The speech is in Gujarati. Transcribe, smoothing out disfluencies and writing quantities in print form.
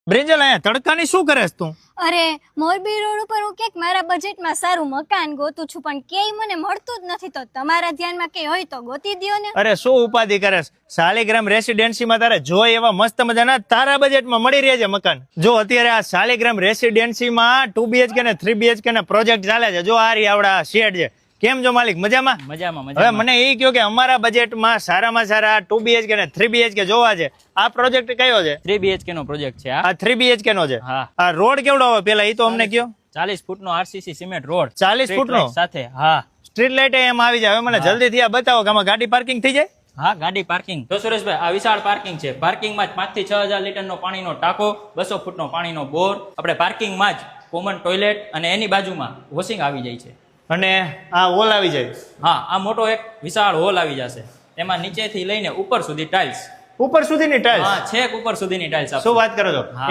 બ્રિંજલ અહીંયા તડકાની શું કરેસ તું? અરે મોરબી રોડ ઉપર હું ક્યાંક મારા બજેટમાં સારું મકાન ગોતું છું, પણ ક્યાંય મને મળતું જ નથી. તો તમારા ધ્યાનમાં કે હોય તો ગોતી દ્યો ને. અરે શું ઉપાધિ કરેસ? શાલિગ્રામ રેસિડેન્સીમાં તારે જોઈ એવા મસ્ત મજાના તારા બજેટમાં મળી રહે છે મકાન. જો અત્યારે આ શાલિગ્રામ રેસિડેન્સીમાં 2 BHK ને 3 BHK ના પ્રોજેક્ટ ચાલે છે. જો આ રી આવડા શેડ છે. કેમ છો માલિક? મજામાં? મજામાં હવે મને એ કહ્યું કે અમારા બજેટમાં સારામાં સારા 2 BHK ને 3 BHK જોવા છે. આ પ્રોજેક્ટ કયો છે? 3 BHK નો પ્રોજેક્ટ છે આ 3 BHK નો છે. હા. આ રોડ કેવડો આવે પેલા એ તો અમને કયો. 40 ફૂટનો RCC સિમેન્ટ રોડ 40 ફૂટનો સાથે. હા સ્ટ્રીટ લાઇટ એમ આવી જાય. હવે મને જલ્દીથી આ બતાવો કે આમાં ગાડી પાર્કિંગ થઈ જાય. હા ગાડી પાર્કિંગ. તો સુરેશભાઈ આ વિશાળ પાર્કિંગ છે. પાર્કિંગમાં જ 5 થી 6000 લીટરનો પાણીનો ટાંકો, 200 ફૂટનો પાણીનો બોર, આપણે પાર્કિંગમાં જ કોમન ટોયલેટ અને એની બાજુમાં વોશિંગ આવી જાય છે. અને આ હોલ આવી જાય. હા આ મોટો એક વિશાળ હોલ આવી જશે. એમાં નીચેથી લઈને ઉપર સુધી ટાઇલ્સ. ઉપર સુધીની ટાઇલ્સ? હા છેક ઉપર સુધીની ટાઇલ્સ. શું વાત કરો છો? હા.